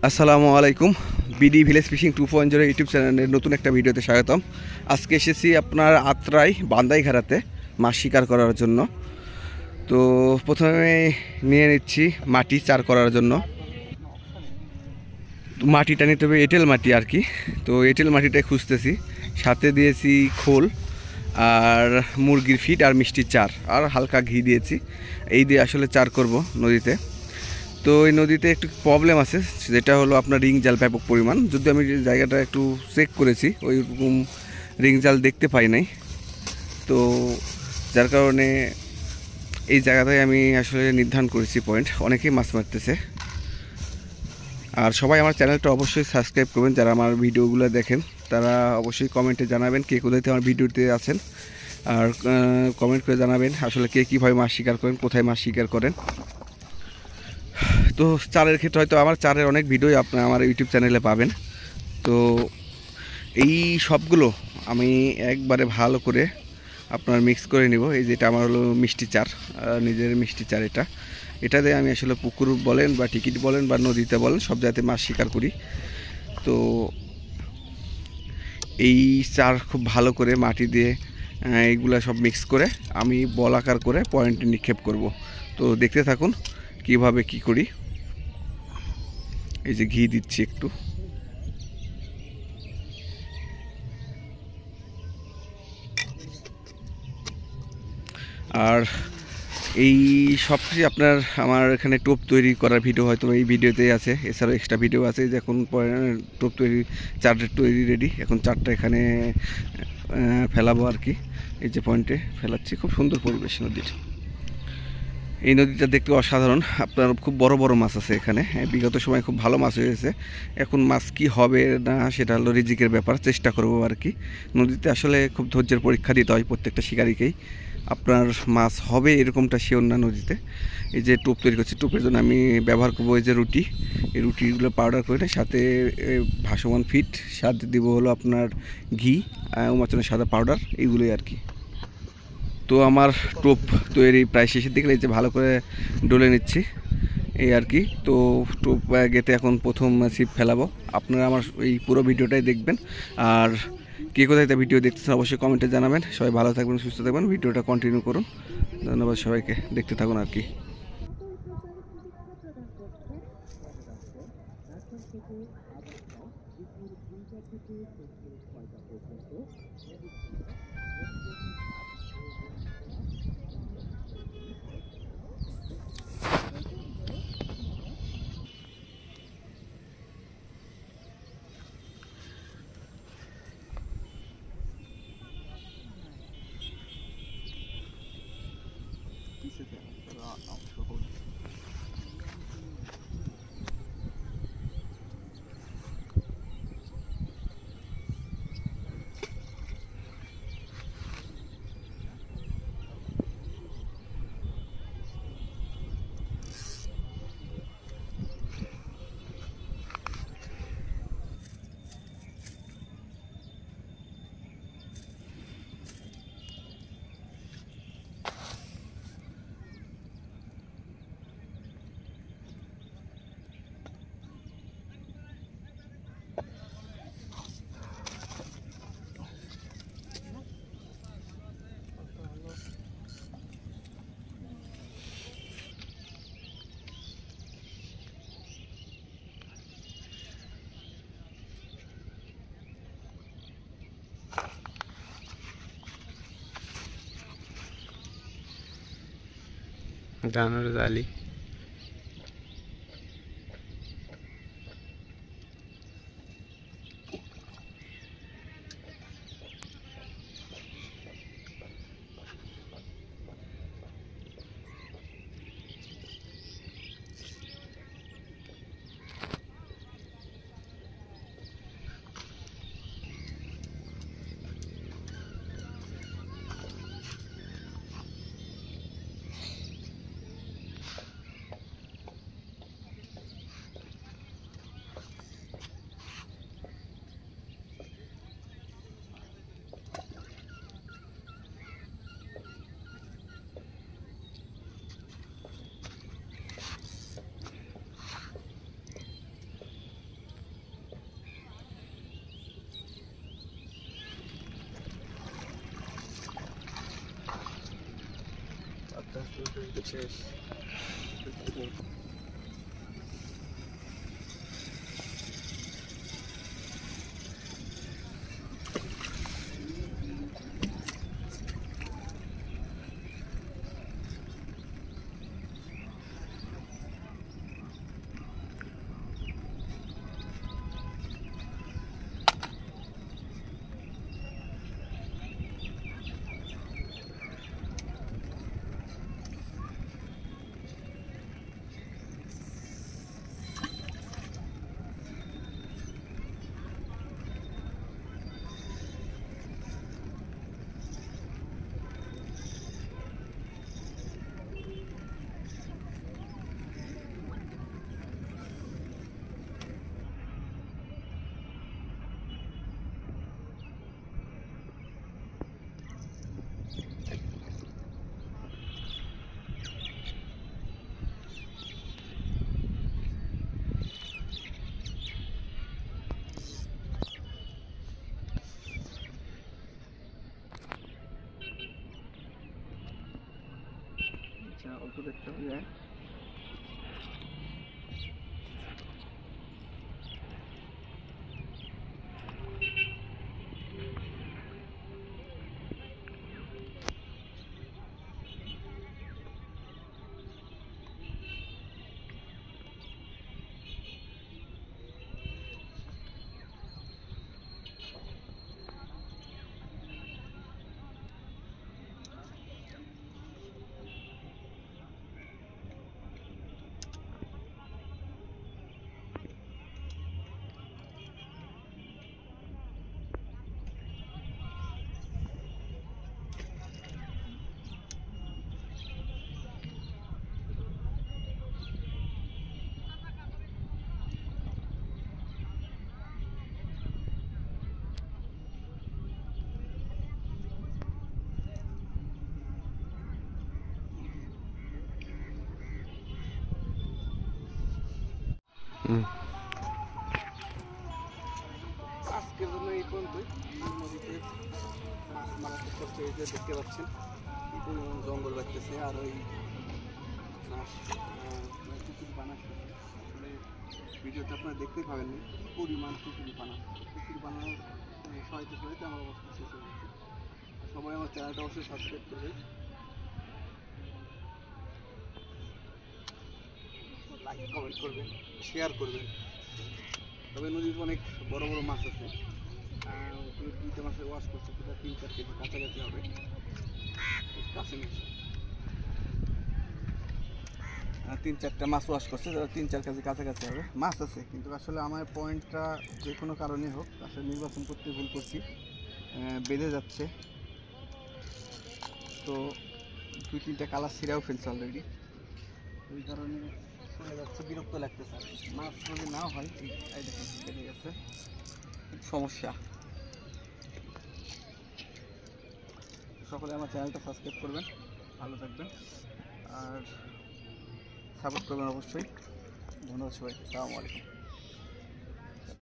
আসসালামু আলাইকুম। BD village fishing 2.0 YouTube চ্যানেলের নতুন একটা ভিডিওতে স্বাগতম। আজকে এসেছি আপনার আত্রাই বান্দাইঘাটাতে মাছ শিকার করার জন্য। তো প্রথমে নিয়ে নিচ্ছি মাটি চার করার জন্য। মাটিটা নিতে হবে এঁটেল মাটি আর কি। তো এঁটেল মাটিটাই খুঁজতেছি, সাথে দিয়েছি খোল আর মুরগির ফিড আর মিষ্টির চার আর হালকা ঘি দিয়েছি। এই দিয়ে আসলে চার করব নদীতে। তো এই নদীতে একটু প্রবলেম আছে, যেটা হলো আপনার রিং জাল ব্যাপক পরিমাণ। যদি আমি জায়গাটা একটু চেক করেছি, ওইরকম রিং জাল দেখতে পাই নাই। তো যার কারণে এই জায়গাটায় আমি আসলে নির্ধারণ করেছি পয়েন্ট। অনেকেই মাছ মারতেছে। আর সবাই আমার চ্যানেলটা অবশ্যই সাবস্ক্রাইব করবেন। যারা আমার ভিডিওগুলো দেখেন তারা অবশ্যই কমেন্টে জানাবেন কে কোথায় আমার ভিডিওতে আছেন। আর কমেন্ট করে জানাবেন আসলে কে কীভাবে মাছ শিকার করেন, কোথায় মাছ শিকার করেন। তো চারের ক্ষেত্রে হয়তো আমার চারের অনেক ভিডিওই আপনি আমার ইউটিউব চ্যানেলে পাবেন। তো এই সবগুলো আমি একবারে ভালো করে আপনার মিক্স করে নিব। এই যেটা আমার হলো মিষ্টি চার, নিজের মিষ্টি চার। এটা দিয়ে আমি আসলে পুকুর বলেন বা টিকিট বলেন বা নদীতে বলেন সব জায়গাতে মাছ শিকার করি। তো এই চার খুব ভালো করে মাটি দিয়ে এইগুলা সব মিক্স করে আমি বল আকার করে পয়েন্টে নিক্ষেপ করব। তো দেখতে থাকুন কিভাবে কি করি। এই যে ঘি দিচ্ছি একটু। আর এই সব কিছু আপনার আমার এখানে টোপ তৈরি করার ভিডিও হয়তো এই ভিডিওতেই আছে। এছাড়াও এক্সট্রা ভিডিও আছে যে এখন টোপ তৈরি চারটে তৈরি রেডি। এখন চারটা এখানে ফেলাবো আর কি। এই যে পয়েন্টে ফেলাচ্ছি। খুব সুন্দর পরিবেশ নদীর। এই নদীটা দেখতে অসাধারণ। আপনার খুব বড় বড় মাছ আছে এখানে। বিগত সময় খুব ভালো মাছ হয়েছে। এখন মাছ কি হবে না সেটা হলো রিজিকের ব্যাপার, চেষ্টা করব আর কি। নদীতে আসলে খুব ধৈর্যের পরীক্ষা দিতে হয় প্রত্যেকটা শিকারীকেই। আপনার মাছ হবে এরকমটা শিওর না নদীতে। এই যে টোপ তৈরি করছি, টোপের জন্য আমি ব্যবহার করবো এই যে রুটি। এই রুটিগুলো পাউডার করে সাথে ভাসমান ফিট, সাথে দিব হলো আপনার ঘি, উমাচনের সাদা পাউডার, এইগুলোই আর কি। তো আমার টোপ তৈরি প্রায় শেষের দিকে। এই যে ভালো করে ডলে নিচ্ছি এই আর কি। তো টোপ গেতে এখন প্রথম ছিপ ফেলাবো। আপনারা আমার এই পুরো ভিডিওটাই দেখবেন। আর কে কোথায় তা ভিডিও দেখতেছেন অবশ্যই কমেন্টে জানাবেন। সবাই ভালো থাকবেন, সুস্থ থাকবেন, ভিডিওটা কন্টিনিউ করুন। ধন্যবাদ সবাইকে, দেখতে থাকুন আর কি। ডানোর জালি। শেষ। অল্প দেখতে হবে। আজকের জন্য এই পর্যন্তই। নদীতে মাছ মারা শেষ করছে, এই যে দেখতে পাচ্ছেন কি পরিমাণ জঙ্গল বাড়তেছে। আর ওই কুকুর পানা আসলে ভিডিওটা আপনারা দেখতেই পাবেন না কি পরিমাণ কুকুর পানা সহায়তা সহায়তা আমার অবস্থা শেষ হয়ে গেছে। সবাই আমার চ্যানেলটা অবশ্যই সাবস্ক্রাইব করবে, লাইক কমেন্ট করবেন, শেয়ার করবেন। তবে নদীতে অনেক বড় বড় মাছ আছে। দুইটা মাছের ওয়াশ করছে, সেটা 3-4 কেজি কাছাকাছি হবে। কাছে নেই, 3-4টা মাছ ওয়াশ করছে, যারা 3-4 কেজি কাছাকাছি হবে। মাছ আছে, কিন্তু আসলে আমার পয়েন্টটা যে কোনো কারণে হোক আসলে নির্বাচন করতে ভুল করছি, বেঁধে যাচ্ছে। তো 2-3টা কালার ছিঁড়াও ফেলছে অলরেডি, ওই কারণে চলে যাচ্ছে, বিরক্ত লাগতেছে। মাছ যদি না হয় এই দেখেন বেড়ে গেছে, সমস্যা। সকলে আমার চ্যানেলটা সাবস্ক্রাইব করবেন, ভালো থাকবেন আর সাপোর্ট করবেন অবশ্যই। ধন্যবাদ সবাইকে। আসসালামু আলাইকুম।